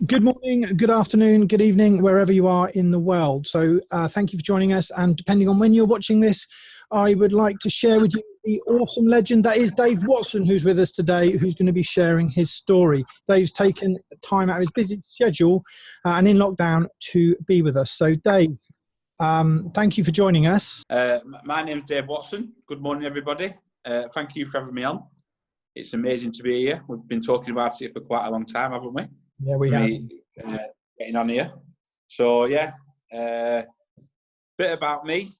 Good morning, good afternoon, good evening, wherever you are in the world. So thank you for joining us. And depending on when you're watching this, I would like to share with you the awesome legend that is Dave Watson, who's with us today, who's going to be sharing his story. Dave's taken time out of his busy schedule and in lockdown to be with us. So Dave, thank you for joining us. My name's Dave Watson. Good morning, everybody. Thank you for having me on. It's amazing to be here. We've been talking about it for quite a long time, haven't we? Yeah, we have. Getting on here. So, yeah, bit about me.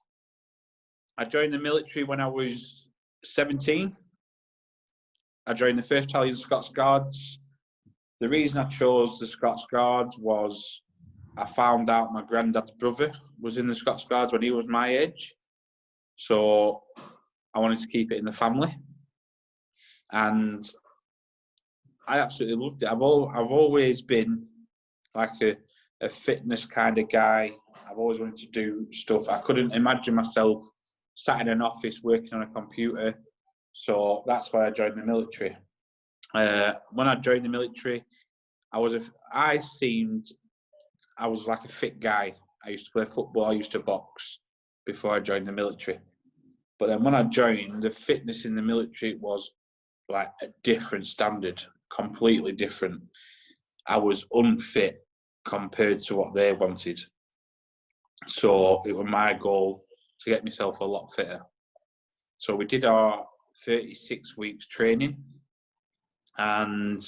I joined the military when I was 17. I joined the 1st Battalion Scots Guards. The reason I chose the Scots Guards was I found out my granddad's brother was in the Scots Guards when he was my age. So I wanted to keep it in the family. And I absolutely loved it. I've always been like a fitness kind of guy. I've always wanted to do stuff. I couldn't imagine myself sat in an office working on a computer. So that's why I joined the military. When I joined the military, I was like a fit guy. I used to play football, I used to box before I joined the military. But then when I joined, the fitness in the military was like a different standard, completely different. I was unfit compared to what they wanted. So it was my goal to get myself a lot fitter. So we did our 36 weeks training, and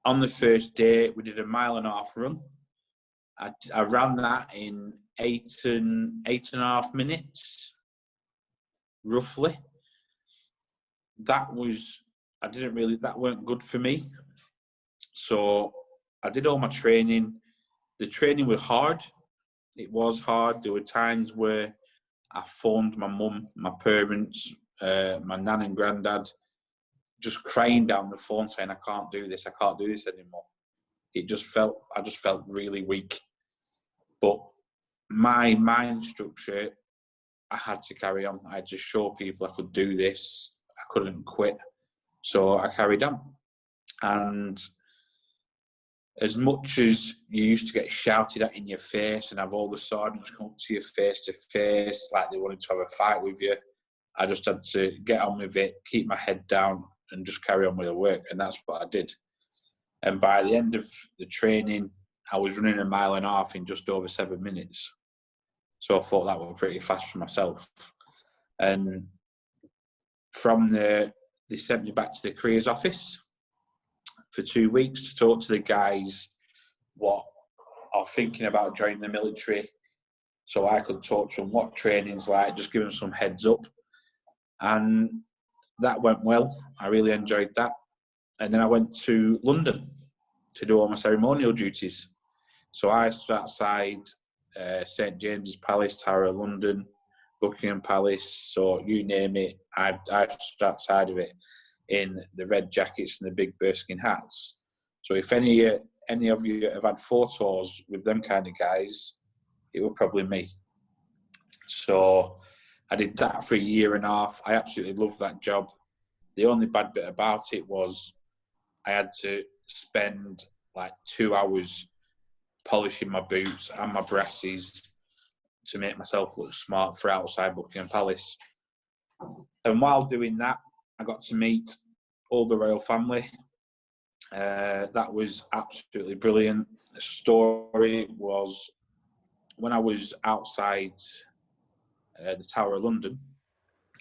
on the first day we did a 1.5 mile run. I ran that in 8.5 minutes, roughly. That weren't good for me. So I did all my training. The training was hard. It was hard. There were times where I phoned my mum, my parents, my nan and granddad, just crying down the phone saying, I can't do this anymore. I just felt really weak. But my mind structure, I had to carry on. I had to show people I could do this. I couldn't quit. So I carried on. And as much as you used to get shouted at in your face and have all the sergeants come up to you face to face like they wanted to have a fight with you, I just had to get on with it, keep my head down and just carry on with the work. And that's what I did. And by the end of the training, I was running 1.5 miles in just over 7 minutes. So I thought that was pretty fast for myself. And from there, they sent me back to the careers office for 2 weeks to talk to the guys what are thinking about joining the military, so I could talk to them what training's like, just give them some heads up. And that went well. I really enjoyed that. And then I went to London to do all my ceremonial duties. So I stood outside St James's Palace, Tower of London, Buckingham Palace, so you name it, I stood outside of it in the red jackets and the big bearskin hats. So if any of you have had photos with them kind of guys, it was probably me. So I did that for 1.5 years. I absolutely loved that job. The only bad bit about it was I had to spend like 2 hours polishing my boots and my brassies to make myself look smart for outside Buckingham Palace. And while doing that, I got to meet all the royal family. That was absolutely brilliant. The story was when I was outside the Tower of London,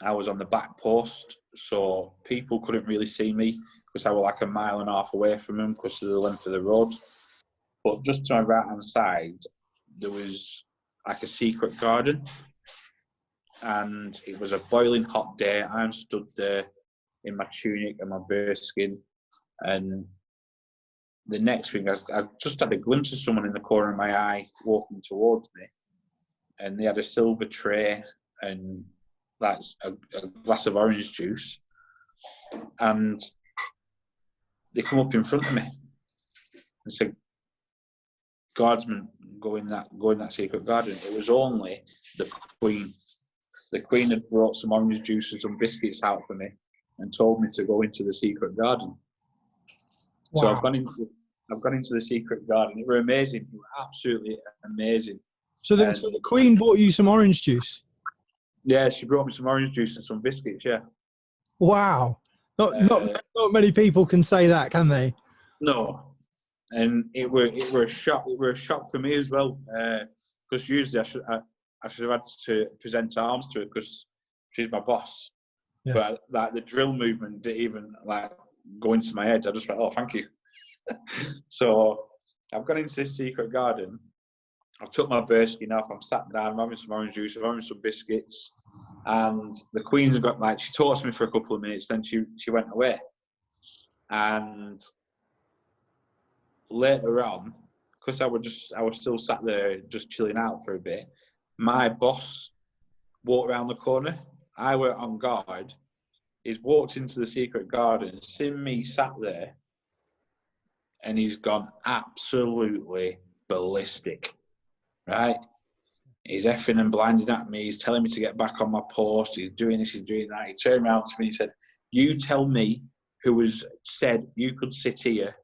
I was on the back post, so people couldn't really see me because I was like 1.5 miles away from them because of the length of the road. But just to my right-hand side, there was like a secret garden, and it was a boiling hot day. I'm stood there in my tunic and my bearskin, and the next thing, I just had a glimpse of someone in the corner of my eye walking towards me, and they had a silver tray and that's a glass of orange juice, and they come up in front of me and said, "Guardsman, go in that secret garden." It was only the Queen. The Queen had brought some orange juice and some biscuits out for me and told me to go into the secret garden. Wow. So I've gone into the secret garden. It were amazing. It were absolutely amazing. So the Queen bought you some orange juice? Yeah, she brought me some orange juice and some biscuits, yeah. Wow. Not many people can say that, can they? No. And it were a shock. It were a shock for me as well. Because usually I should have had to present arms to her because she's my boss. Yeah. But like the drill movement didn't even like go into my head. I just went, oh, thank you. So I've gone into this secret garden. I've took my bearskin off. I'm sat down. I'm having some orange juice. I'm having some biscuits. And the Queen's got like, she talked to me for a couple of minutes. Then she went away. And later on, because I was still sat there just chilling out for a bit. My boss walked around the corner. I were on guard. He's walked into the secret garden, seen me sat there, and he's gone absolutely ballistic, right? He's effing and blinding at me. He's telling me to get back on my post. He's doing this, he's doing that. He turned around to me and he said, you tell me who has said you could sit here.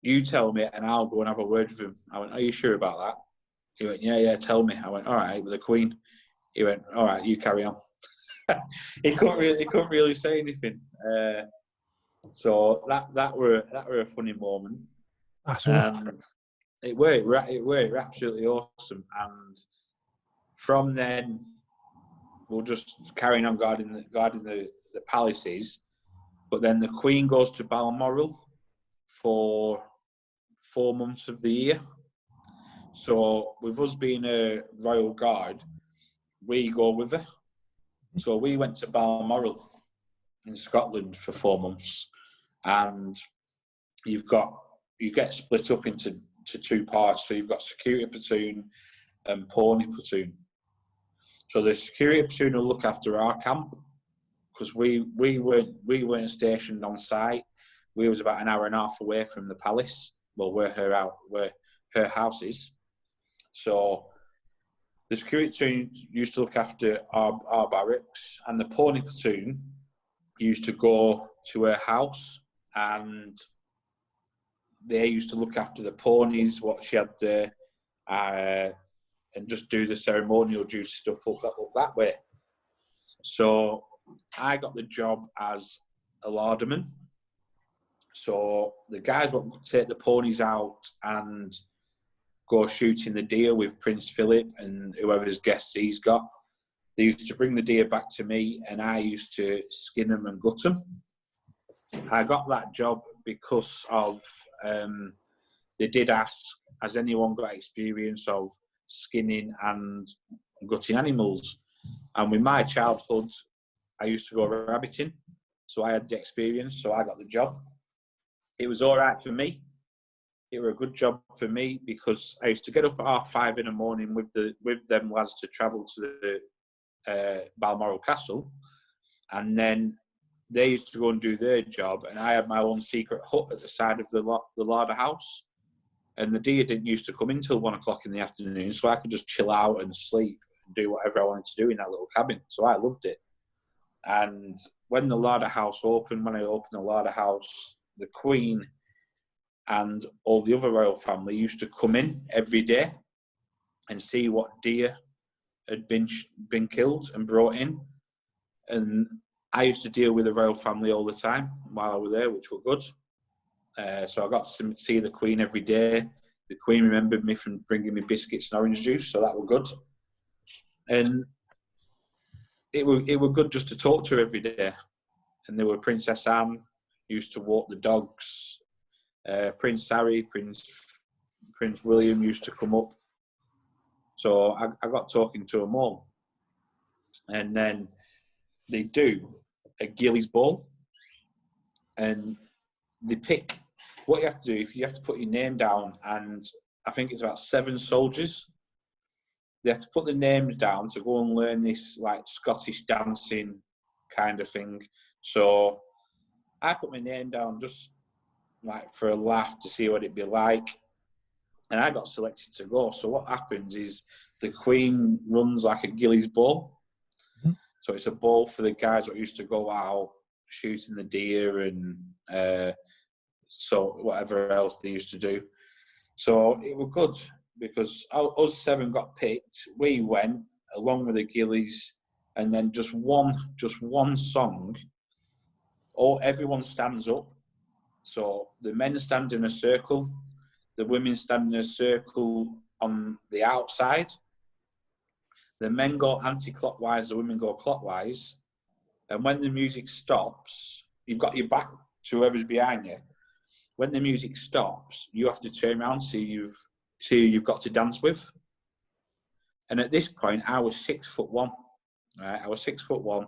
You tell me and I'll go and have a word with him. I went, are you sure about that? He went, yeah, tell me. I went, all right, with the Queen. He went, all right, you carry on. He couldn't really say anything. So that were a funny moment. That's awesome. It were absolutely awesome. And from then, we'll just carrying on guarding the palaces. But then the Queen goes to Balmoral for 4 months of the year. So with us being a royal guard, we go with her. So we went to Balmoral in Scotland for 4 months, and you get split up into 2 parts. So you've got security platoon and pony platoon. So the security platoon will look after our camp because we weren't stationed on site. We was about an hour and a half away from the palace. Well, where her house is. So the security platoon used to look after our barracks, and the pony platoon used to go to her house, and they used to look after the ponies, what she had there, and just do the ceremonial duty stuff up that way. So I got the job as a larderman. So the guys would take the ponies out and go shooting the deer with Prince Philip and whoever's guests he's got. They used to bring the deer back to me, and I used to skin them and gut them. I got that job because of they did ask, has anyone got experience of skinning and gutting animals? And with my childhood, I used to go rabbiting, so I had the experience, so I got the job. It was all right for me. It was a good job for me because I used to get up at 5:30 in the morning with them lads to travel to the Balmoral Castle, and then they used to go and do their job, and I had my own secret hut at the side of the larder house, and the deer didn't used to come in till 1 o'clock in the afternoon, so I could just chill out and sleep and do whatever I wanted to do in that little cabin. So I loved it. And when the larder house opened, when I opened the larder house, the Queen and all the other royal family used to come in every day and see what deer had been killed and brought in. And I used to deal with the royal family all the time while I was there, which were good. So I got to see the Queen every day. The Queen remembered me from bringing me biscuits and orange juice, so that was good. And it were good just to talk to her every day. And there were Princess Anne used to walk the dogs. Prince Harry, Prince William used to come up. So I got talking to them all. And then they do a Gillies ball. And they pick what you have to do. If you have to put your name down, and I think it's about 7 soldiers. They have to put their names down to go and learn this like Scottish dancing kind of thing. So I put my name down just like for a laugh to see what it'd be like, and I got selected to go. So what happens is the Queen runs like a Gillies ball. Mm-hmm. So it's a ball for the guys that used to go out shooting the deer and so whatever else they used to do. So it was good because us 7 got picked. We went along with the Gillies, and then just one song. Everyone stands up. So the men stand in a circle, the women stand in a circle on the outside. The men go anti-clockwise, the women go clockwise. And when the music stops, you've got your back to whoever's behind you. When the music stops, you have to turn around, see who you've got to dance with. And at this point, I was 6'1". Right, I was 6'1".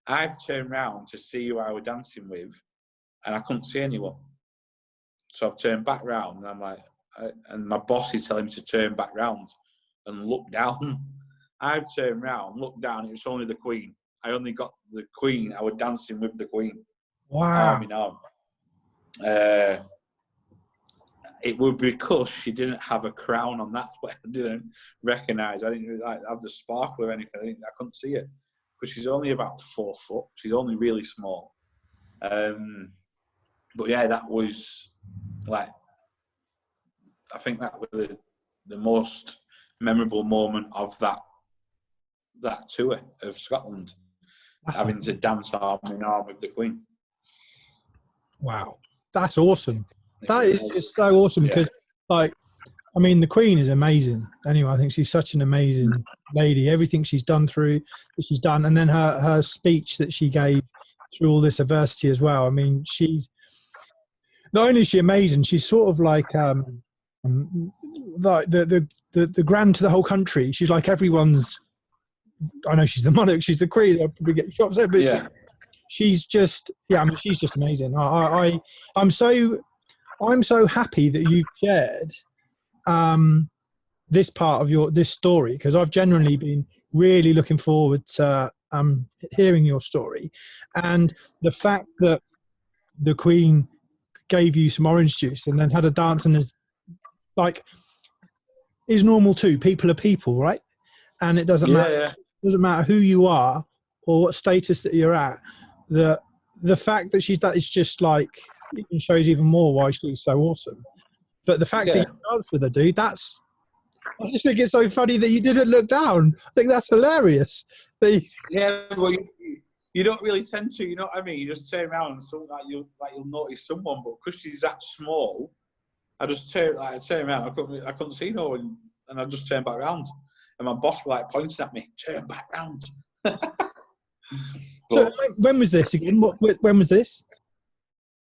I've turned around to see who I was dancing with, and I couldn't see anyone. So I've turned back round, and I'm like, and my boss is telling me to turn back round and look down. I've turned round, looked down, it was only the Queen. I only got the Queen. I was dancing with the Queen. Wow. Arm in arm. It would be because she didn't have a crown on. That's what I didn't recognise. I didn't really have the sparkle or anything. I couldn't see it because she's only about 4 foot. She's only really small. But yeah, that was like, I think that was the most memorable moment of that tour of Scotland, having to dance arm in arm with the Queen. Wow, that's awesome. That is just so awesome because, like, I mean, the Queen is amazing. Anyway, I think she's such an amazing lady. Everything she's done and then her speech that she gave through all this adversity as well. I mean, not only is she amazing, she's sort of like the grand to the whole country. She's like everyone's. I know she's the monarch, she's the Queen. I'll probably get shots there, but yeah, she's just she's just amazing. I'm so happy that you shared this part of this story, because I've genuinely been really looking forward to hearing your story, and the fact that the Queen gave you some orange juice and then had a dance and is normal too. People are people, right? And it doesn't matter. It doesn't matter who you are or what status that you're at. The fact that she's that is just like, it shows even more why she's so awesome. But the fact that you danced with her, dude, I just think it's so funny that you didn't look down. I think that's hilarious. Well, you don't really tend to, you know what I mean? You just turn around and you'll notice someone, but because she's that small, I just turned around. I couldn't see no one, and I just turned back around, and my boss was like pointing at me, "Turn back round." So when was this again? When was this?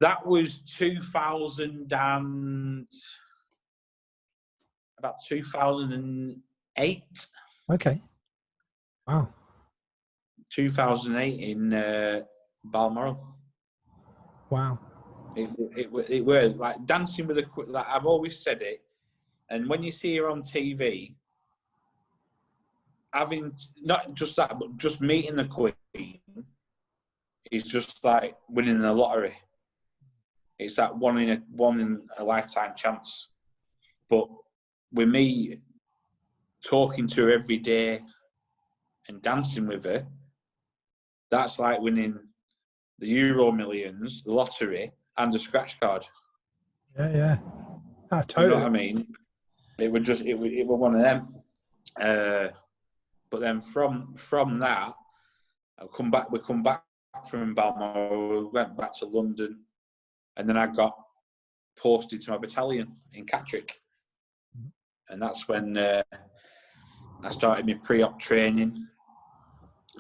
That was 2008. Okay. Wow. 2008 in Balmoral. Wow. It was like dancing with like I've always said it, and when you see her on TV, having not just that, but just meeting the Queen is just like winning the lottery. It's that one in a lifetime chance. But with me talking to her every day and dancing with her, that's like winning the Euro Millions, the lottery, and the scratch card. Yeah. Totally. You know what I mean? It was one of them. But then from that, we come back from Balmoral, we went back to London, and then I got posted to my battalion in Catterick. And that's when I started my pre-op training,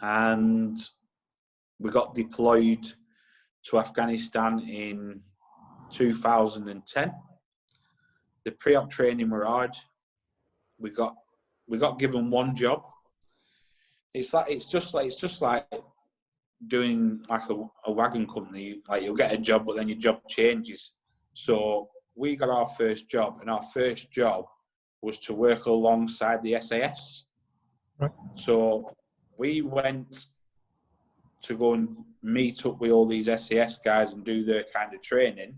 and we got deployed to Afghanistan in 2010. The pre-op training were hard. We got given one job. It's just like doing like a wagon company. Like you'll get a job, but then your job changes. So we got our first job, and our first job was to work alongside the SAS. Right. So we went to go and meet up with all these SAS guys and do their kind of training.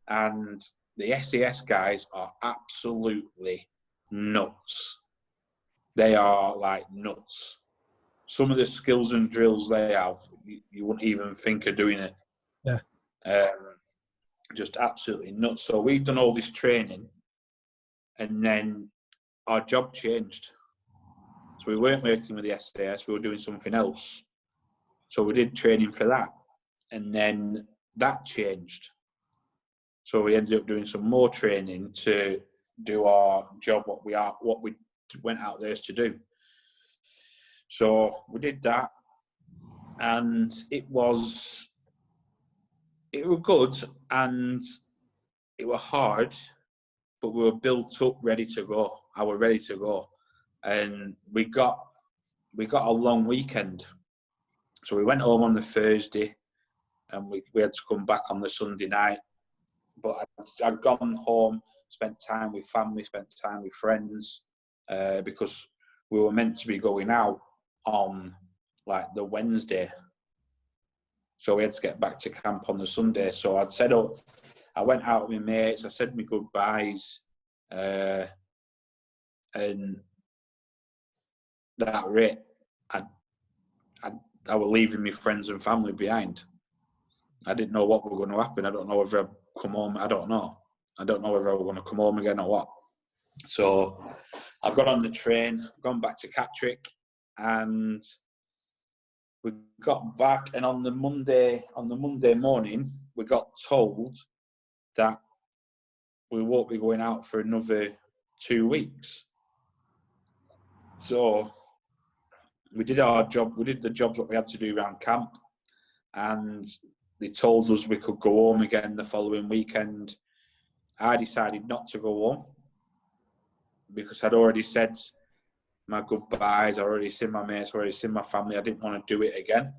And the SAS guys are absolutely nuts. They are like nuts. Some of the skills and drills they have, you wouldn't even think of doing it. Yeah. just absolutely nuts. So we've done all this training, and then our job changed. So we weren't working with the SAS, we were doing something else. So we did training for that, and then that changed. So we ended up doing some more training to do our job, what we went out there to do. So we did that, and it was good, and it was hard, but we were built up, ready to go. I was ready to go, and we got a long weekend. So we went home on the Thursday, and we had to come back on the Sunday night. But I'd gone home, spent time with family, spent time with friends, because we were meant to be going out on like the Wednesday. So we had to get back to camp on the Sunday. So I'd said, I went out with my mates, I said my goodbyes, and that was it. I was leaving my friends and family behind. I didn't know what was going to happen. I don't know whether I'd come home. I don't know whether I was going to come home again or what. So I've got on the train, gone back to Catterick, and we got back. And on the Monday morning, we got told that we won't be going out for another 2 weeks. So we did our job. We did the jobs that we had to do around camp, and they told us we could go home again the following weekend. I decided not to go home because I'd already said my goodbyes. I already seen my mates. I already seen my family. I didn't want to do it again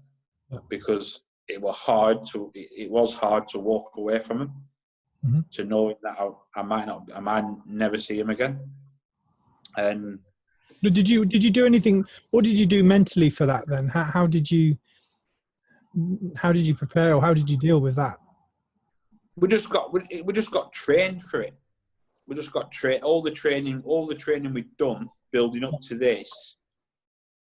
because it was hard to walk away from them, to know that I might never see him again. And did you do anything? What did you do mentally for that then? How did you prepare, or how did you deal with that? We just got trained for it. We just got trained. All the training we'd done building up to this.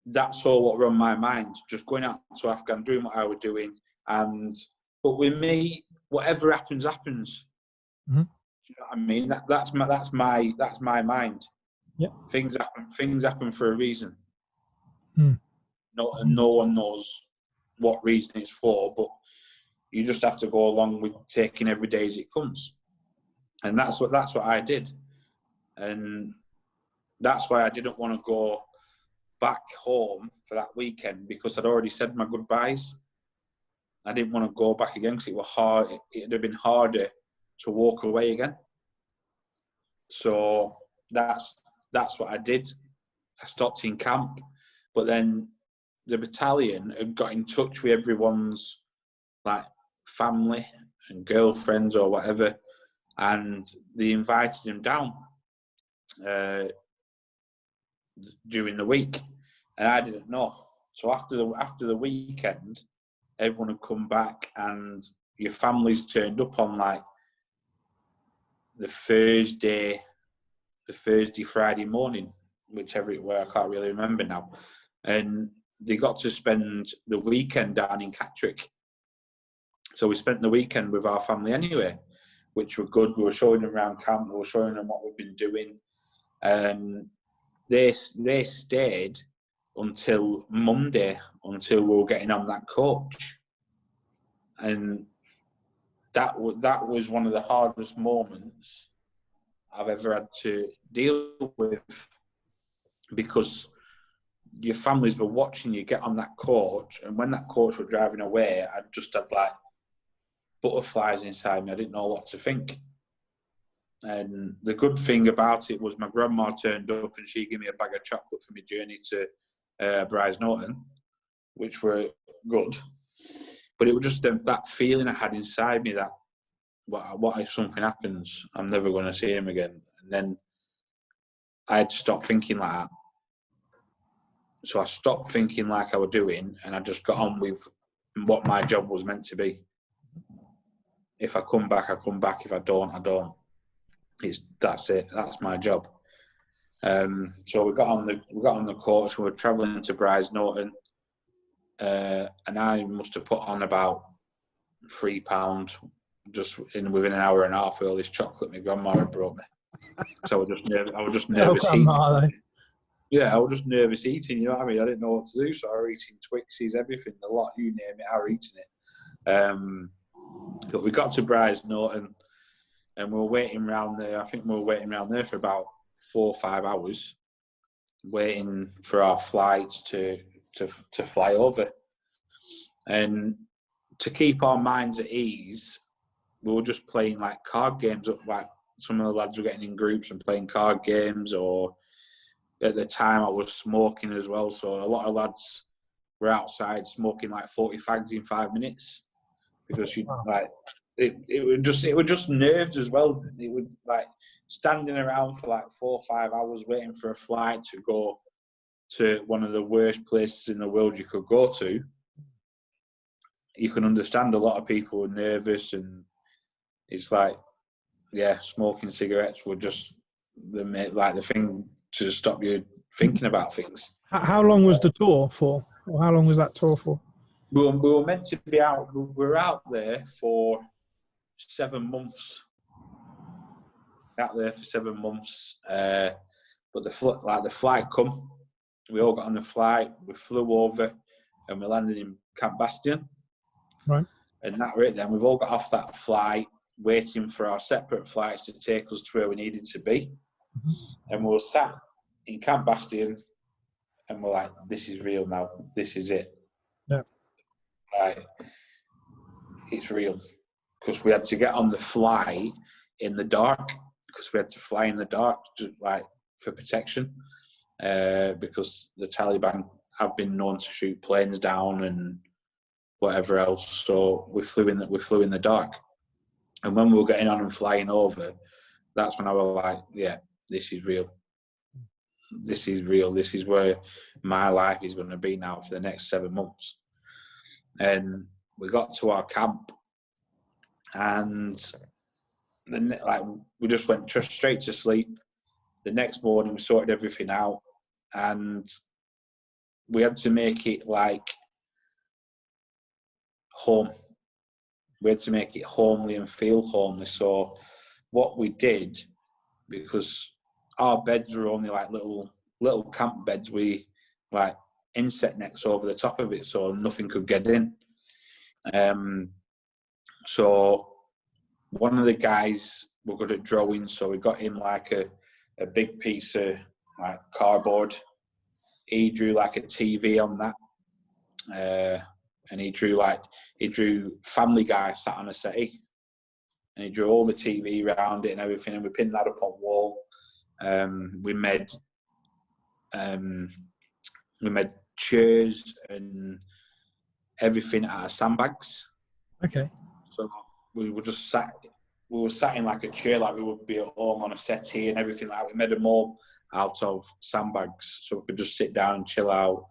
That's all what were on my mind. Just going out to Afghan, doing what I was doing, but with me, whatever happens, happens. Mm-hmm. Do you know what I mean? That's my mind. Yeah. Things happen for a reason. Mm. No one knows what reason it's for, but you just have to go along with taking every day as it comes. And that's what I did. And that's why I didn't want to go back home for that weekend, because I'd already said my goodbyes. I didn't want to go back again because it was hard. It'd have been harder to walk away again. So that's what I did. I stopped in camp, but then the battalion had got in touch with everyone's like family and girlfriends or whatever, and they invited them down during the week, and I didn't know. So after the weekend, everyone had come back, and your families turned up on like the Thursday, Friday morning, where I can't really remember now, and they got to spend the weekend down in Catterick. So we spent the weekend with our family anyway, which were good. We were showing them around camp. We were showing them what we've been doing. And they stayed until Monday, until we were getting on that coach. And that was one of the hardest moments I've ever had to deal with, because your families were watching you get on that coach, and when that coach was driving away, I just had like butterflies inside me. I didn't know what to think. And the good thing about it was my grandma turned up and she gave me a bag of chocolate for my journey to Bryce Norton, which were good. But it was just that feeling I had inside me that what if something happens? I'm never going to see him again. And then I had to stop thinking like that. So I stopped thinking like I was doing, and I just got on with what my job was meant to be. If I come back, I come back. If I don't, I don't. That's it. That's my job. So we got on the coach. We were travelling to Bryce Norton, and I must have put on about £3 just within an hour and a half with all this chocolate my grandma had brought me. So I was just Oh, nervous eating. grandma, though. Yeah, I was just nervous eating, you know what I mean? I didn't know what to do, so I was eating Twixies, everything, the lot, you name it, I was eating it. But we got to Brize Norton, and we were waiting around there. I think we were waiting around there for about 4 or 5 hours, waiting for our flights to fly over. And to keep our minds at ease, we were just playing like card games. Like some of the lads were getting in groups and playing card games, or at the time I was smoking as well. So a lot of lads were outside smoking like 40 fags in 5 minutes, because you like it would just nerves as well. It would like standing around for like 4 or 5 hours waiting for a flight to go to one of the worst places in the world you could go to. You can understand a lot of people were nervous, and it's like, yeah, smoking cigarettes were just the thing to stop you thinking about things. How long was the tour for? Or how long was that tour for? We were meant to be out. We were out there for 7 months. Out there for 7 months, but the flight come. We all got on the flight. We flew over, and we landed in Camp Bastion. Right. And that right then, we've all got off that flight, waiting for our separate flights to take us to where we needed to be. Mm-hmm. And we were sat in Camp Bastion, and we're like, "This is real now. This is it." Yeah. Like, it's real, because we had to get on the flight in the dark, because we had to fly in the dark, just like for protection, because the Taliban have been known to shoot planes down and whatever else. So we flew in the dark. And when we were getting on and flying over, that's when I was like, yeah, this is real. This is real. This is where my life is going to be now for the next 7 months. And we got to our camp, and then we just went straight to sleep. The next morning, we sorted everything out, and we had to make it like home. We had to make it homely and feel homely. So what we did, because our beds were only like little camp beds, we like insect nets over the top of it, so nothing could get in. So one of the guys were good at drawing, so we got him like a big piece of like cardboard. He drew like a TV on that, and he drew Family Guy sat on a settee, and he drew all the TV around it and everything, and we pinned that up on the wall. We made chairs and everything out of sandbags. Okay. So we were sat in like a chair, like we would be at home on a settee and everything like that. We made them all out of sandbags, so we could just sit down and chill out.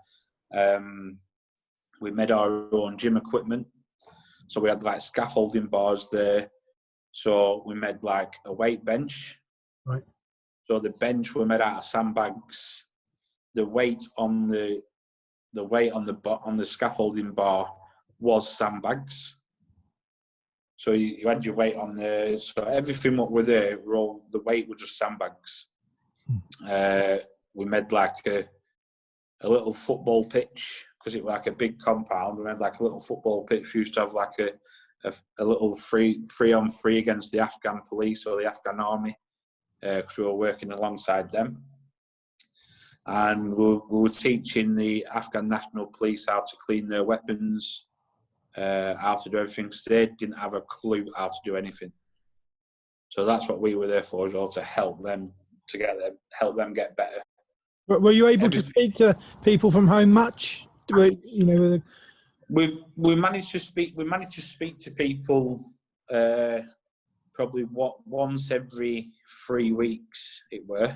We made our own gym equipment, so we had like scaffolding bars there. So we made like a weight bench. Right. So the bench were made out of sandbags. The weight on the scaffolding bar was sandbags. So you had your weight on there. So everything what were there, the weight was just sandbags. We made like a little football pitch, because it was like a big compound. We made like a little football pitch. We used to have like a little free on free against the Afghan police or the Afghan army, because we were working alongside them. And we were teaching the Afghan National Police how to clean their weapons, how to do everything, because they didn't have a clue how to do anything. So that's what we were there for, as well, to help them get better. Were you able to speak to people from home much? We managed to speak. We managed to speak to people probably once every 3 weeks. It were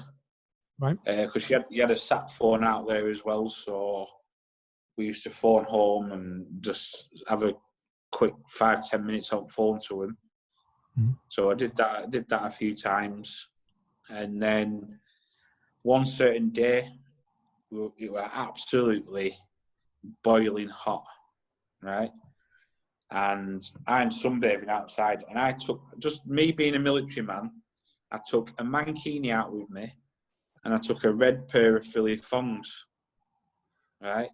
right, because you had a sat phone out there as well. So we used to phone home and just have a quick 5-10 minutes on phone to him. Mm-hmm. So I did that a few times, and then one certain day, it was absolutely boiling hot, right? and I'm sunbathing outside, and I took, just me being a military man, I took a mankini out with me, and I took a red pair of Philly thongs, right?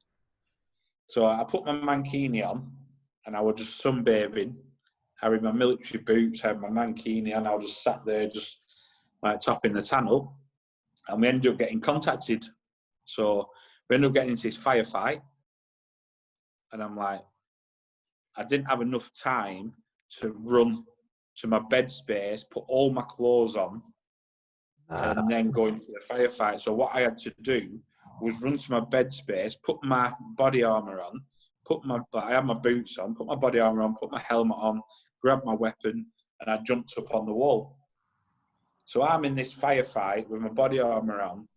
So I put my mankini on, and I was just sunbathing. I had my military boots, I had my mankini, and I was just sat there, just like topping the tan up, and we ended up getting contacted. So we ended up getting into this firefight, and I'm like, I didn't have enough time to run to my bed space, put all my clothes on, and then go into the firefight. So what I had to do was run to my bed space, put my body armour on, I had my boots on, put my body armour on, put my helmet on, grab my weapon, and I jumped up on the wall. So I'm in this firefight with my body armour on,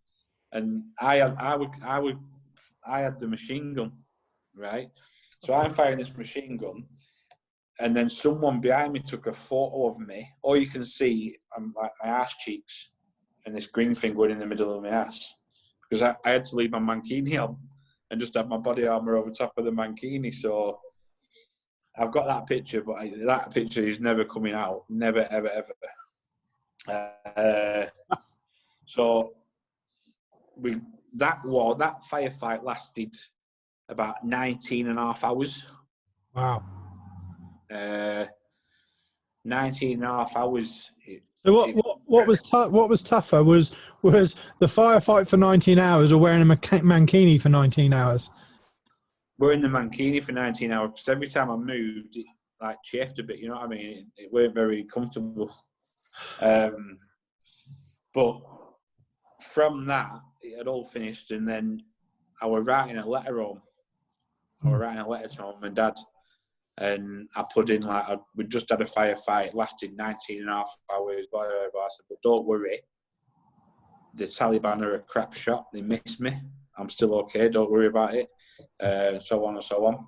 and I had the machine gun, right? So I'm firing this machine gun, and then someone behind me took a photo of me. All you can see, like my ass cheeks, and this green thing going in the middle of my ass, because I had to leave my mankini on and just have my body armour over top of the mankini. So I've got that picture, but that picture is never coming out. Never, ever, ever. So that firefight lasted about 19 and a half hours. Wow. 19 and a half hours. So what was tougher was the firefight for 19 hours or wearing a mankini for 19 hours? Wearing the mankini for 19 hours, because every time I moved, it like chafed a bit, you know what I mean? It weren't very comfortable. But from that, it had all finished, and then I was writing a letter home. I was writing a letter to my mum and dad, and I put in like, we just had a firefight, it lasted 19 and a half hours, blah, blah, blah. I said, but don't worry, the Taliban are a crap shot, they miss me, I'm still okay, don't worry about it, so on and so on.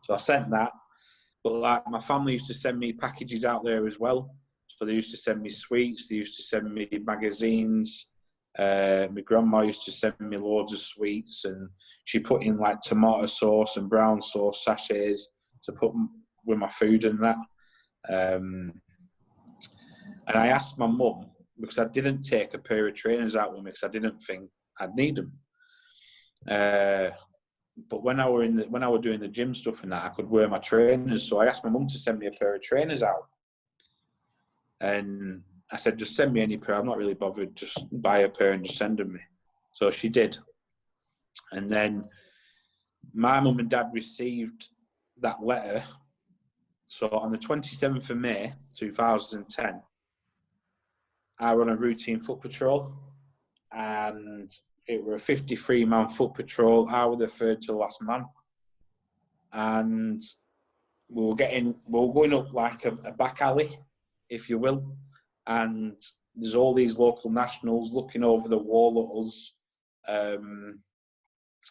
So I sent that, but like my family used to send me packages out there as well. So they used to send me sweets, they used to send me magazines. My grandma used to send me loads of sweets, and she put in like tomato sauce and brown sauce sachets to put with my food and that. And I asked my mum, because I didn't take a pair of trainers out with me because I didn't think I'd need them. But when I was doing the gym stuff and that, I could wear my trainers. So I asked my mum to send me a pair of trainers out. And I said, just send me any pair. I'm not really bothered. Just buy a pair and just send them me. So she did. And then my mum and dad received that letter. So on the 27th of May, 2010, I run a routine foot patrol. And it were a 53-man foot patrol. I was the third to last man. And we were going up like a back alley, if you will. And there's all these local nationals looking over the wall at us.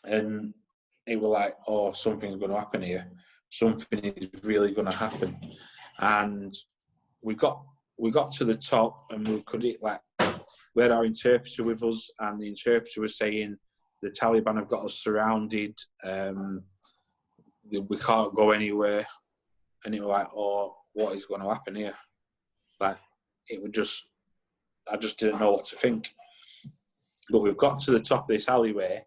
And it were like, oh, something's going to happen here. Something is really going to happen. And we got to the top, and we had our interpreter with us, and the interpreter was saying, the Taliban have got us surrounded. We can't go anywhere. And it was like, oh, what is going to happen here? Like, I just didn't know what to think. But we've got to the top of this alleyway,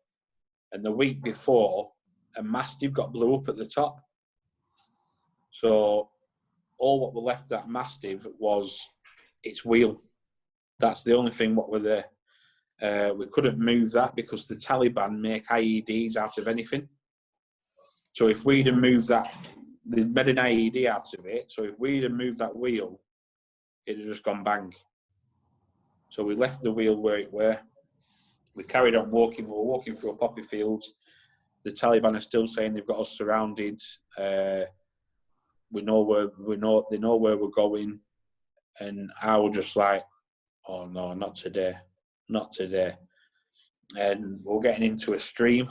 and the week before, a mastiff got blew up at the top. So all what were left of that mastiff was its wheel. That's the only thing what were there. We couldn't move that because the Taliban make IEDs out of anything. So if we'd have moved that, they made an IED out of it. So if we'd have moved that wheel, it'd have just gone bang. So we left the wheel where it were. We carried on walking. We were walking through a poppy field. The Taliban are still saying they've got us surrounded. They know where we're going. And I was just like, oh no, not today. Not today. And we're getting into a stream.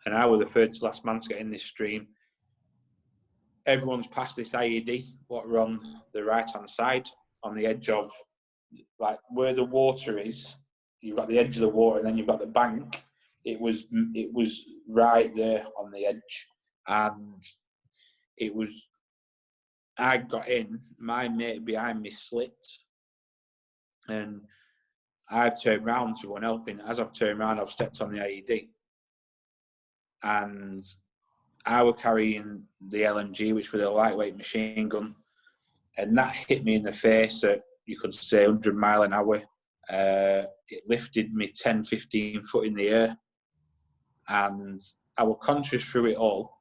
And I was the third to last man to get in this stream. Everyone's past this IED, what are on the right-hand side, on the edge of, like, where the water is. You've got the edge of the water, and then you've got the bank. It was right there on the edge. And I got in, my mate behind me slipped, and I've turned round to go and help him. As I've turned round, I've stepped on the IED. And I was carrying the LMG, which was a lightweight machine gun, and that hit me in the face at, you could say, 100 mile an hour. It lifted me 10, 15 foot in the air, and I was conscious through it all.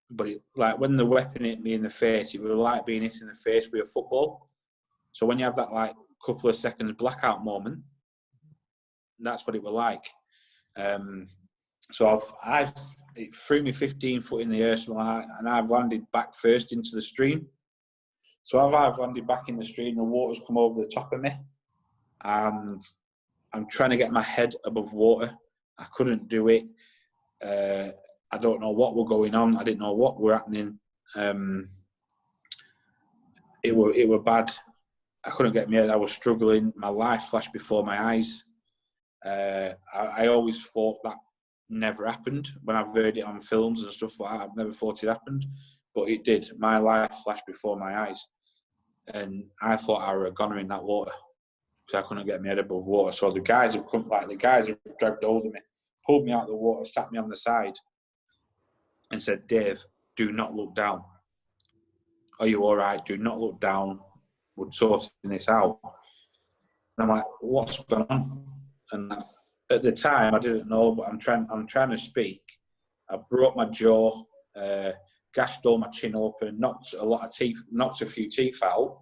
But like when the weapon hit me in the face, it was like being hit in the face with a football. So when you have that like couple of seconds blackout moment, that's what it was like. So it threw me 15 foot in the air, and I've landed back first into the stream. So I've landed back in the stream, the water's come over the top of me, and I'm trying to get my head above water. I couldn't do it. I don't know what were going on. I didn't know what were happening. It were bad. I couldn't get my head. I was struggling. My life flashed before my eyes. I always thought that never happened when I've heard it on films and stuff like that. I've never thought it happened, but it did. My life flashed before my eyes, and I thought I were a goner in that water because I couldn't get my head above water. So the guys have dragged hold of me, pulled me out of the water, sat me on the side, and said, "Dave, do not look down. Are you all right? Do not look down. We're sorting this out." And I'm like, "What's going on?" And at the time, I didn't know, but I'm trying to speak. I broke my jaw, gashed all my chin open, knocked a few teeth out.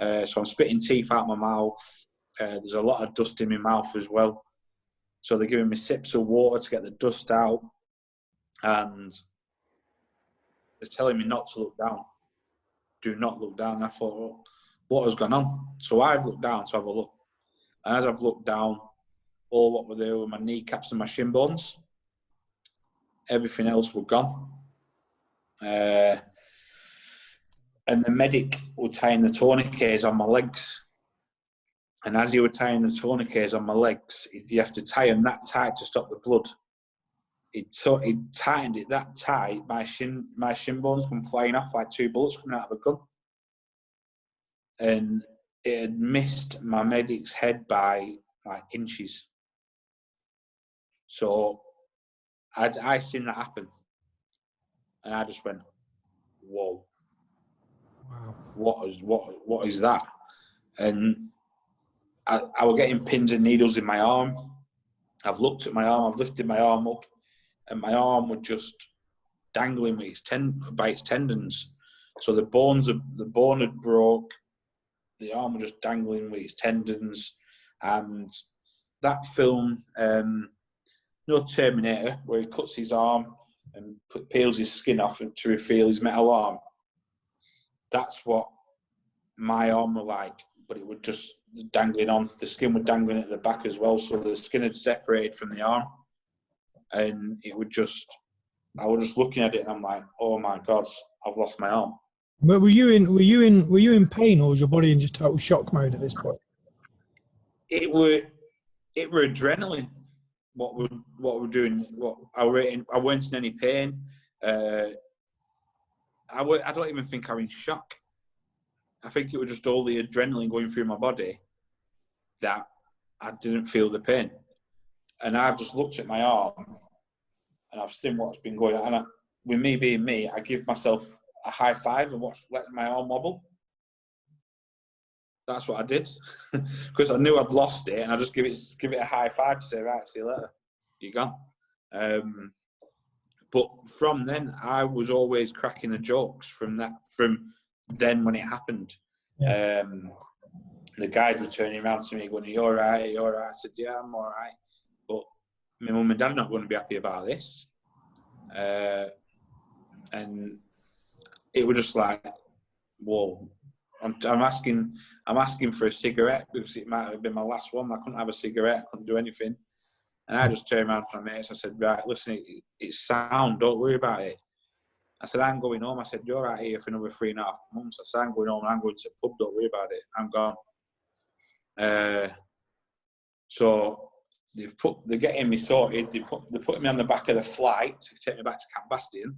So I'm spitting teeth out my mouth. There's a lot of dust in my mouth as well. So they're giving me sips of water to get the dust out, and they're telling me not to look down. Do not look down. And I thought, well, what has gone on? So I've looked down to have a look. And as I've looked down, all what were there were my kneecaps and my shin bones. Everything else were gone. And the medic was tying the tourniquets on my legs. And as he was tying the tourniquets on my legs, you have to tie them that tight to stop the blood. He tightened it that tight, my shin bones come flying off like two bullets coming out of a gun. And it had missed my medic's head by like inches. So I seen that happen, and I just went, "Whoa, Wow! What is that?" And I was getting pins and needles in my arm. I've looked at my arm. I've lifted my arm up, and my arm was just dangling with by its tendons. So the bone had broke. The arm was just dangling with its tendons, and that film. No Terminator, where he cuts his arm and peels his skin off to reveal his metal arm. That's what my arm was like, but it was just dangling on. The skin was dangling at the back as well, so the skin had separated from the arm, and it would just. I was just looking at it, and I'm like, "Oh my God, I've lost my arm." But were you in pain, or was your body in just total shock mode at this point? It were adrenaline. What we're doing, I weren't in any pain. I don't even think I was in shock. I think it was just all the adrenaline going through my body that I didn't feel the pain. And I've just looked at my arm and I've seen what's been going on. And with me being me, I give myself a high five and let my arm wobble. That's what I did because I knew I'd lost it, and I just give it a high five to say, "Right, see you later, you're gone." But from then, I was always cracking the jokes from then when it happened. Yeah. The guys were turning around to me going, "Are you all right? Are you all right?" I said, "Yeah, I'm all right." But my mum and dad are not going to be happy about this. And it was just like, whoa. I'm asking for a cigarette because it might have been my last one. I couldn't have a cigarette. I couldn't do anything. And I just turned around to my mates. I said, "Right, listen, it's sound. Don't worry about it." I said, "I'm going home." I said, "You're right here for another 3.5 months." I said, "I'm going home. I'm going to the pub. Don't worry about it. I'm gone." So they're getting me sorted. They're putting me on the back of the flight to take me back to Camp Bastion.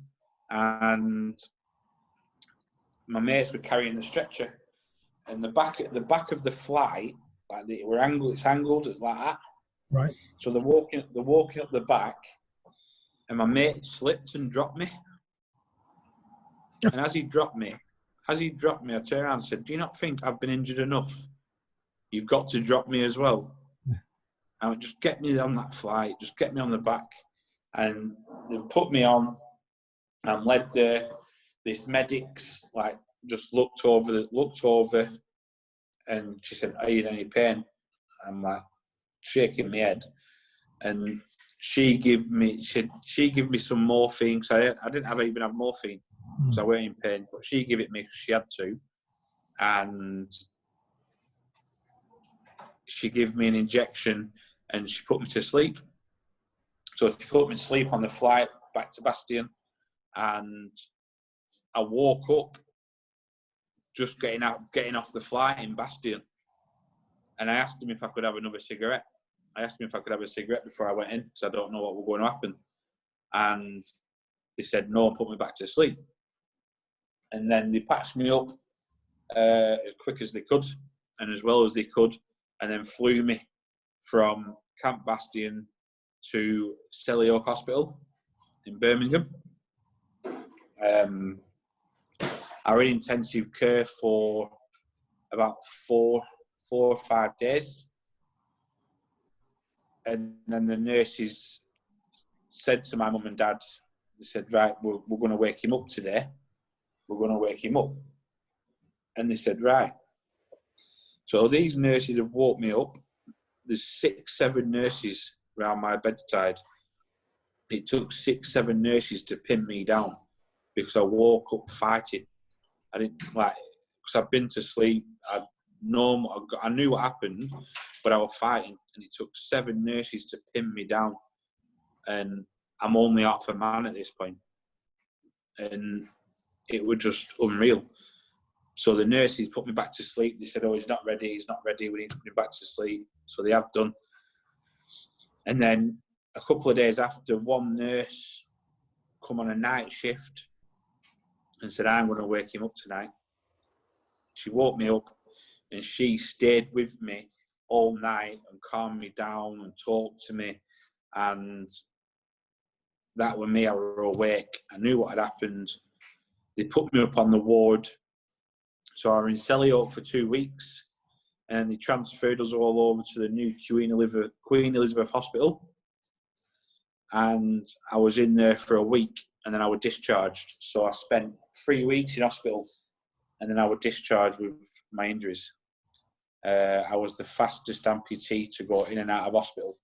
And my mates were carrying the stretcher, and the back of the flight, like it's angled like that. Right. So they're walking up the back, and my mate slipped and dropped me. And as he dropped me, I turned around and said, "Do you not think I've been injured enough? You've got to drop me as well." I went, "Just get me on that flight. Just get me on the back." And they put me on and led there. This medic's like just looked over, and she said, "Are you in any pain?" I'm like shaking my head, and she gave me some morphine. Because I didn't even have morphine, because I weren't in pain. But she gave it me because she had to, and she gave me an injection, and she put me to sleep. So she put me to sleep on the flight back to Bastion, and I woke up just getting off the flight in Bastion, and I asked him if I could have another cigarette. I asked him if I could have a cigarette before I went in, because I don't know what was going to happen. And they said no, and put me back to sleep. And then they patched me up as quick as they could and as well as they could, and then flew me from Camp Bastion to Selly Oak Hospital in Birmingham. I was in intensive care for about 4 or 5 days. And then the nurses said to my mum and dad, they said, "Right, we're going to wake him up today. We're going to wake him up." And they said, "Right." So these nurses have woke me up. There's 6, 7 nurses around my bedside. It took 6, 7 nurses to pin me down, because I woke up fighting. I didn't because I'd been to sleep. I knew what happened, but I was fighting, and it took 7 nurses to pin me down, and I'm only half a man at this point, and it was just unreal. So the nurses put me back to sleep. They said, "Oh, he's not ready. We need to put him back to sleep." So they have done. And then a couple of days after, one nurse come on a night shift and said, "I'm going to wake him up tonight." She woke me up, and she stayed with me all night and calmed me down and talked to me. And that was me. I was awake. I knew what had happened. They put me up on the ward. So I was in Selly Oak for 2 weeks, and they transferred us all over to the new Queen Elizabeth Hospital. And I was in there for a week, and then I was discharged. So I spent 3 weeks in hospital, and then I was discharged with my injuries. I was the fastest amputee to go in and out of hospital.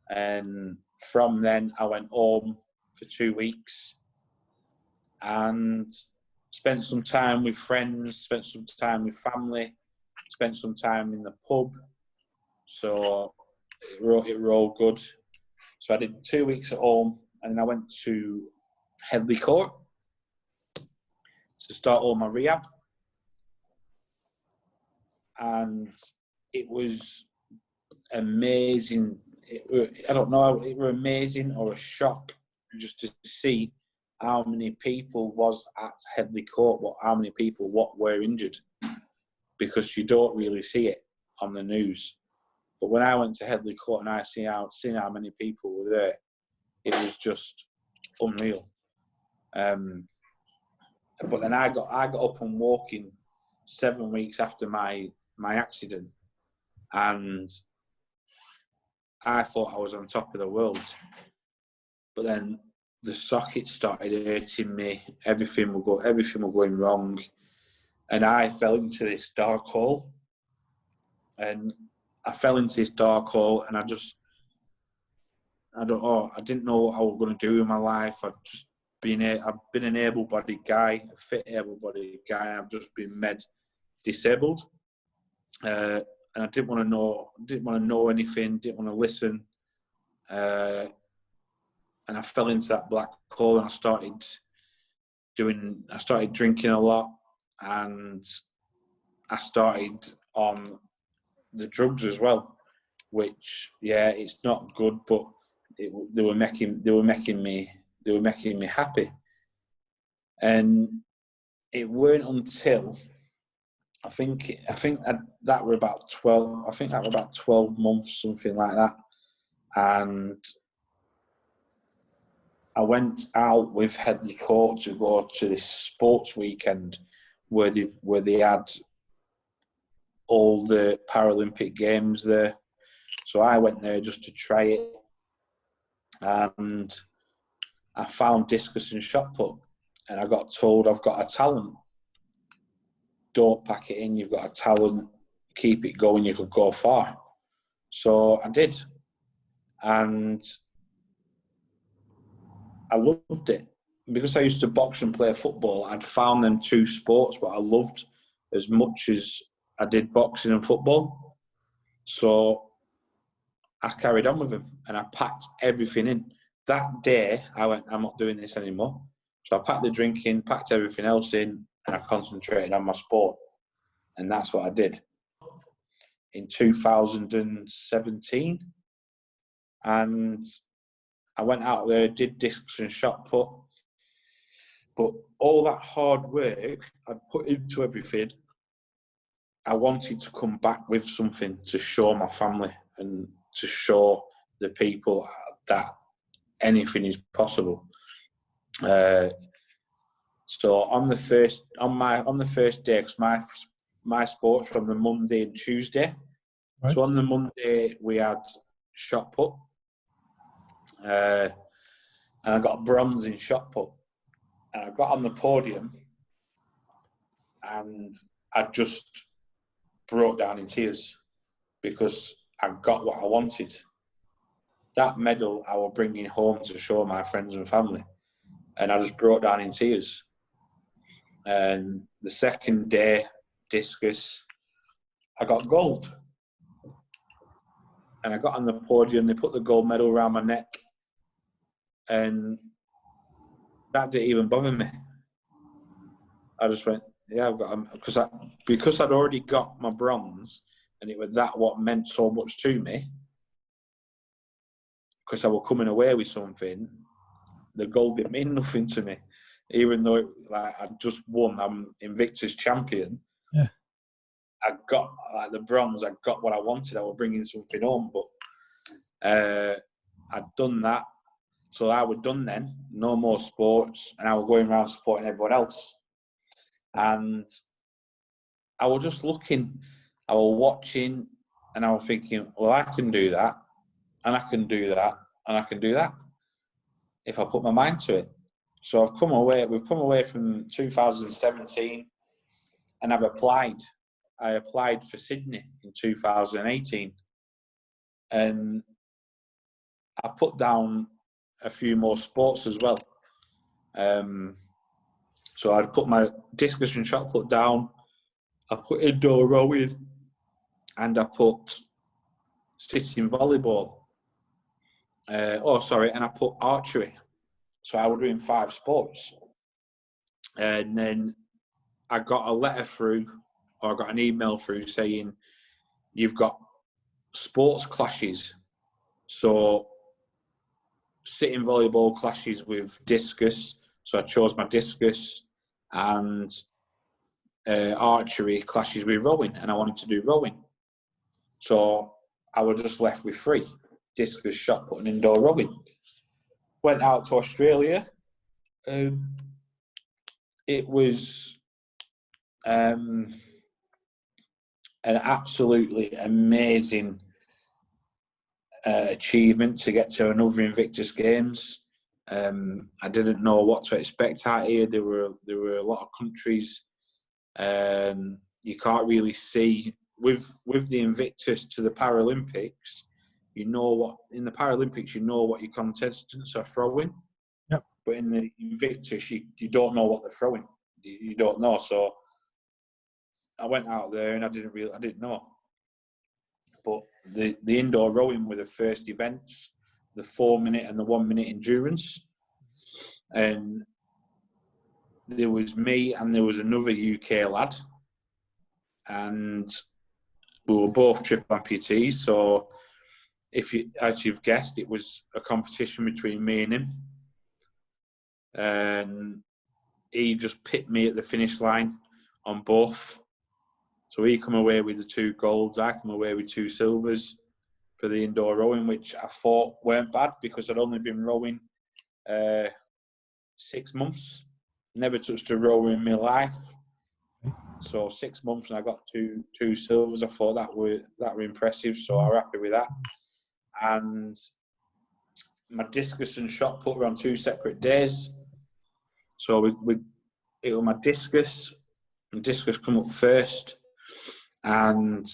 And from then, I went home for 2 weeks and spent some time with friends, spent some time with family, spent some time in the pub. So it were all good. So I did 2 weeks at home, and then I went to Headley Court to start all my rehab. And it was amazing. I don't know, it was amazing or a shock just to see how many people was at Headley Court, how many people were injured, because you don't really see it on the news. But when I went to Headley Court and I seen how many people were there, it was just unreal. But then I got up and walking 7 weeks after my accident, and I thought I was on top of the world. But then the socket started hurting me. Everything was going wrong, and I fell into this dark hole. And I fell into this dark hole, and I didn't know what I was going to do in my life. I've been an able-bodied guy, a fit able-bodied guy, and I've just been made disabled. And I didn't want to know anything, didn't want to listen. And I fell into that black hole, and I started drinking a lot, and I started on the drugs as well, which, yeah, it's not good, but they were making me happy. And it weren't until that were about 12. I think that were about 12 months, something like that. And I went out with Headley Court to go to this sports weekend where they had all the Paralympic Games there. So I went there just to try it, and I found discus and shot put, and I got told I've got a talent. Don't pack it in. You've got a talent. Keep it going. You could go far. So I did, and I loved it. Because I used to box and play football, I'd found them two sports what I loved as much as I did boxing and football. So I carried on with them, and I packed everything in. That day, I went, I'm not doing this anymore. So I packed the drink in, packed everything else in, and I concentrated on my sport. And that's what I did in 2017. And I went out there, did discs and shot put. But all that hard work I'd put into everything, I wanted to come back with something to show my family and to show the people that anything is possible. So on the first day, because my sports were on the Monday and Tuesday. Right. So on the Monday we had shot put, and I got bronze in shot put. And I got on the podium, and I just broke down in tears because I got what I wanted. That medal I was bringing home to show my friends and family, and I just broke down in tears. And the second day, discus, I got gold. And I got on the podium, they put the gold medal around my neck, and that didn't even bother me. I just went, yeah, I've got them. Because I'd already got my bronze, and it was that what meant so much to me, because I was coming away with something, the gold didn't mean nothing to me. Even though I'd just won, I'm Invictus champion. Yeah. I got the bronze, I got what I wanted, I was bringing something home, but I'd done that. So I was done then, no more sports, and I was going around supporting everyone else. And I was just looking, I was watching, and I was thinking, well, I can do that, and I can do that, and I can do that if I put my mind to it. So we've come away from 2017, and I've applied. I applied for Sydney in 2018, and I put down a few more sports as well. So I'd put my discus and shot put down, I put indoor rowing, and I put sitting volleyball. And I put archery. So I was doing 5 sports. And then I got a letter through, or I got an email through saying, you've got sports clashes. So sitting volleyball clashes with discus. So I chose my discus, and archery clashes with rowing, and I wanted to do rowing. So I was just left with 3, discus, shot put, and indoor rowing. Went out to Australia. It was an absolutely amazing achievement to get to another Invictus Games. I didn't know what to expect out here. There were a lot of countries. You can't really see with the Invictus to the Paralympics. You know what in the Paralympics, you know what your contestants are throwing. Yep. But in the Invictus, you don't know what they're throwing. You don't know. So I went out there and I didn't know. But the indoor rowing were the first events, the 4-minute and the 1-minute endurance. And there was me and there was another UK lad. And we were both triple amputees. So as you've guessed, it was a competition between me and him. And he just pipped me at the finish line on both. So he come away with the 2 golds, I come away with 2 silvers for the indoor rowing, which I thought weren't bad because I'd only been rowing 6 months. Never touched a rower in my life. So 6 months and I got two silvers. I thought that were impressive, so I'm happy with that. And my discus and shot put were on 2 separate days. So it was my discus. And discus come up first, and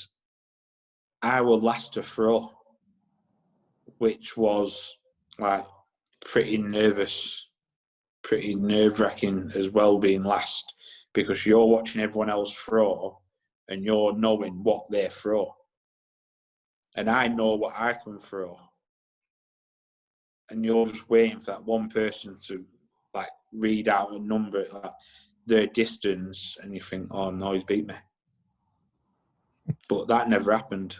I was last to throw, which was like pretty nerve-wracking as well, being last, because you're watching everyone else throw and you're knowing what they throw, and I know what I can throw, and you're just waiting for that one person to like read out a number, like their distance, and you think, oh no, he's beat me. But that never happened.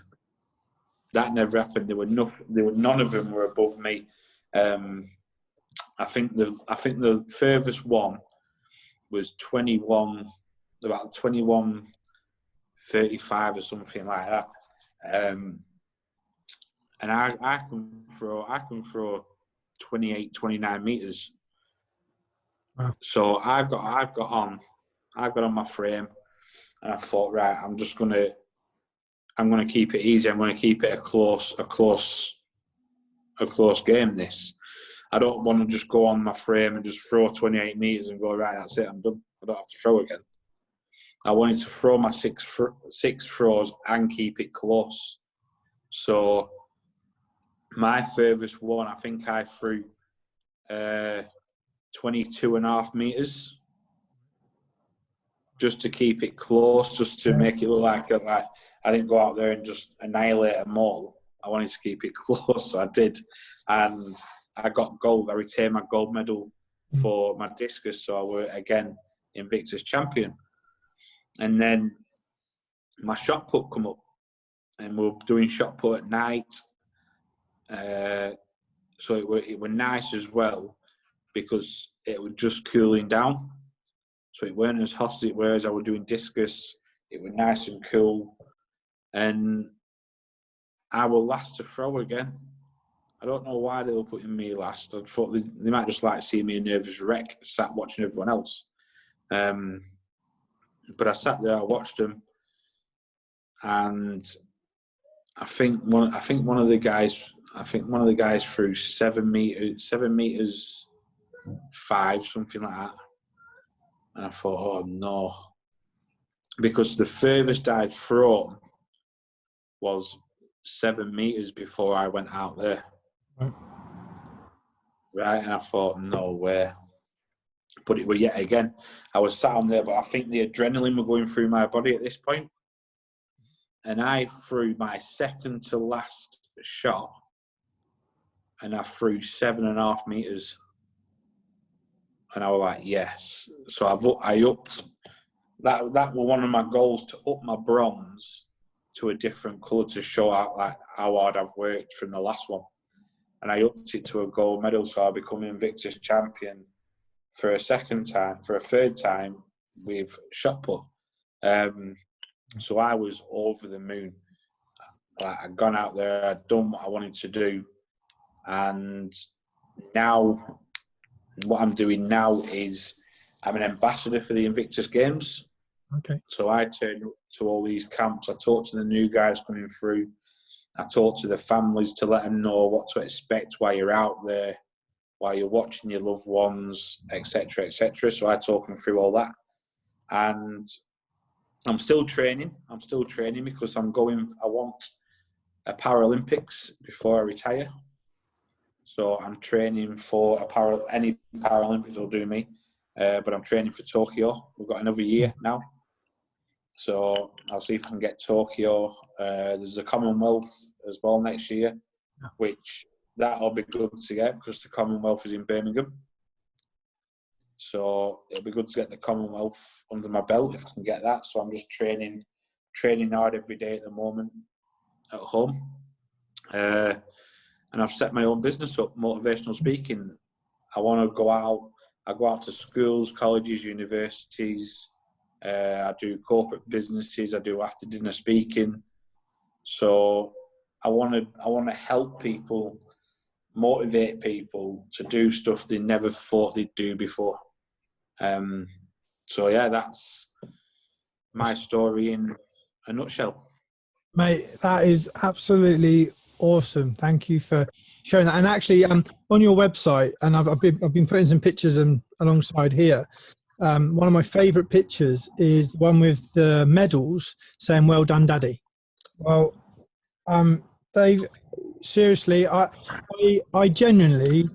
There were none of them were above me. I think the furthest one was 21, about 21:35 or something like that. And I can throw 28, 29 meters. Wow. So I've got on my frame, and I thought, right, I'm gonna keep it easy. I'm gonna keep it a close game. This, I don't want to just go on my frame and just throw 28 meters and go, right, that's it, I'm done. I don't have to throw again. I wanted to throw my six throws and keep it close. So my furthest one, I think I threw 22.5 meters, just to keep it close, just to make it look like I didn't go out there and just annihilate them all. I wanted to keep it close, so I did, and I got gold. I retained my gold medal for my discus, so I were again Invictus champion. And then my shot put come up, and we were doing shot put at night. So it were nice as well, because it was just cooling down. So it weren't as hot as it were as I was doing discus. It was nice and cool. And I was last to throw again. I don't know why they were putting me last. I thought they might just like see me a nervous wreck, sat watching everyone else. But I sat there, I watched them, and I think one of the guys threw 7 meters 5, something like that. And I thought, oh no, because the furthest I'd thrown was 7 meters before I went out there. Right, and I thought, no way. But it was yet again, I was sat on there, but I think the adrenaline were going through my body at this point. And I threw my second to last shot, and I threw 7.5 meters. And I was like, yes. So I upped. That was one of my goals, to up my bronze to a different colour, to show out like how hard I've worked from the last one. And I upped it to a gold medal, so I become Invictus champion for a third time with shot put. So I was over the moon. Like, I'd gone out there, I'd done what I wanted to do, and now what I'm doing now is I'm an ambassador for the Invictus Games. Okay. So I turn up to all these camps. I talk to the new guys coming through. I talk to the families to let them know what to expect while you're out there, while you're watching your loved ones, etc., etc. So I talk them through all that. And I'm still training. Because I want a Paralympics before I retire. So I'm training for any Paralympics will do me. But I'm training for Tokyo. We've got another year now. So I'll see if I can get Tokyo. There's the Commonwealth as well next year, which that'll be good to get, because the Commonwealth is in Birmingham. So it'll be good to get the Commonwealth under my belt if I can get that. So I'm just training hard every day at the moment at home. And I've set my own business up, motivational speaking. I want to go out I go out to schools, colleges, universities. I do corporate businesses. I do after dinner speaking. So I want to help people, motivate people to do stuff they never thought they'd do before. So yeah, that's my story in a nutshell. Mate, that is absolutely awesome. Thank you for sharing that. And actually, on your website, and I've been putting some pictures alongside here. One of my favourite pictures is the one with the medals saying "Well done, Daddy." Well, Dave, seriously, I genuinely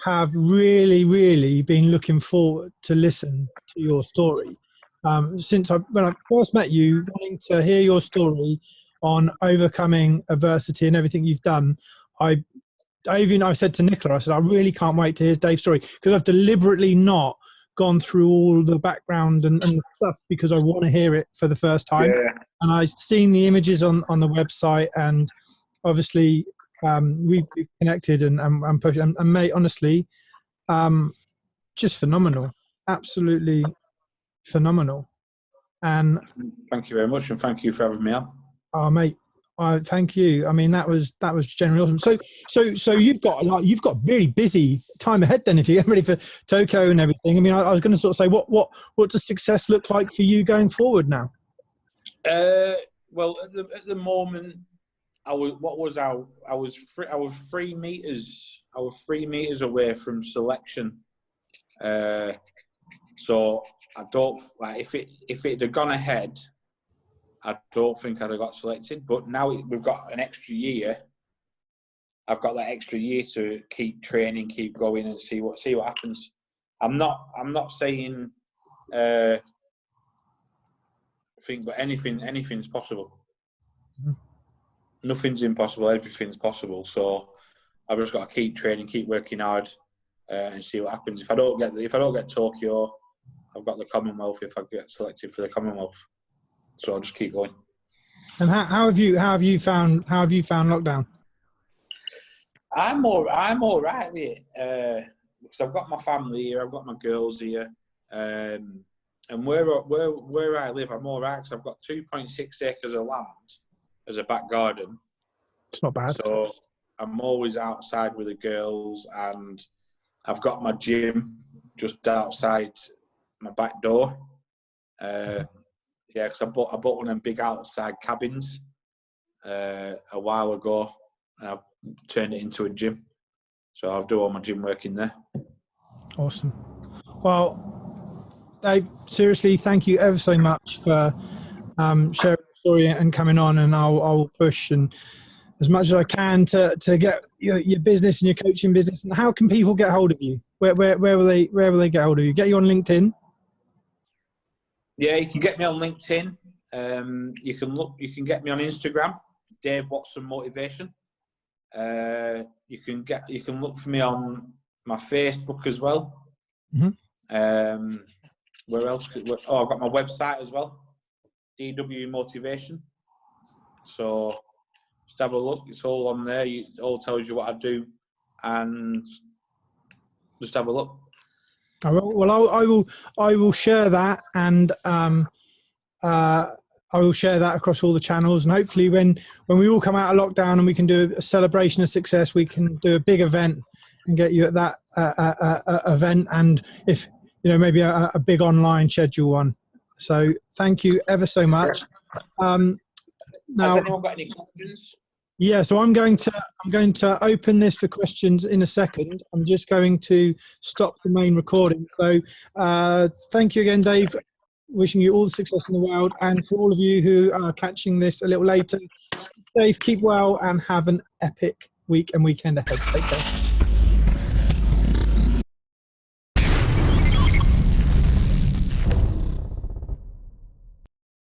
have really been looking forward to listen to your story. Since when I first met you, wanting to hear your story on overcoming adversity and everything you've done, I said to Nicola, I said, I really can't wait to hear Dave's story, because I've deliberately not gone through all the background and the stuff because I want to hear it for the first time. Yeah. And I've seen the images on the website, and obviously we've connected and pushed. And mate, honestly, just phenomenal, absolutely phenomenal. And Thank you very much, and thank you for having me on. oh, mate, thank you. I mean, that was genuinely awesome. So you've got really busy time ahead then, if you get ready for Tokyo and everything. I mean, I was going to sort of say, what does success look like for you going forward now? Well, at the moment, I was 3 meters. I was 3 meters away from selection. So I don't like if it had gone ahead, I don't think I'd have got selected. But now we've got an extra year. I've got that extra year to keep training, keep going, and see what happens. I'm not saying think, but anything's possible. Mm-hmm. Nothing's impossible. Everything's possible. So I've just got to keep training, keep working hard, and see what happens. If I don't get Tokyo, I've got the Commonwealth. If I get selected for the Commonwealth, so I'll just keep going. And how have you found lockdown? I'm all right with it, because I've got my family here, I've got my girls here, and where I live, I'm all right, because I've got 2.6 acres of land as a back garden. It's not bad. So I'm always outside with the girls, and I've got my gym just outside my back door. Yeah, because I bought one of them big outside cabins a while ago, and I've turned it into a gym. So I'll do all my gym work in there. Awesome. Well, Dave, seriously, thank you ever so much for sharing the story and coming on, and I'll push and as much as I can to get your business and your coaching business. And how can people get hold of you? Where will they get hold of you? Get you on LinkedIn? Yeah, you can get me on LinkedIn. You can get me on Instagram, Dave Watson Motivation. You can look for me on my Facebook as well. Mm-hmm. Where else? I've got my website as well, DW Motivation. So just have a look. It's all on there. It all tells you what I do, and just have a look. Well, I will share that, and I will share that across all the channels. And hopefully, when we all come out of lockdown and we can do a celebration of success, we can do a big event and get you at that event. And if maybe a big online schedule one. So thank you ever so much. Now, has anyone got any questions? Yeah, so I'm going to open this for questions in a second. I'm just going to stop the main recording. So thank you again, Dave. Wishing you all the success in the world. And for all of you who are catching this a little later, Dave, keep well and have an epic week and weekend ahead. Take care.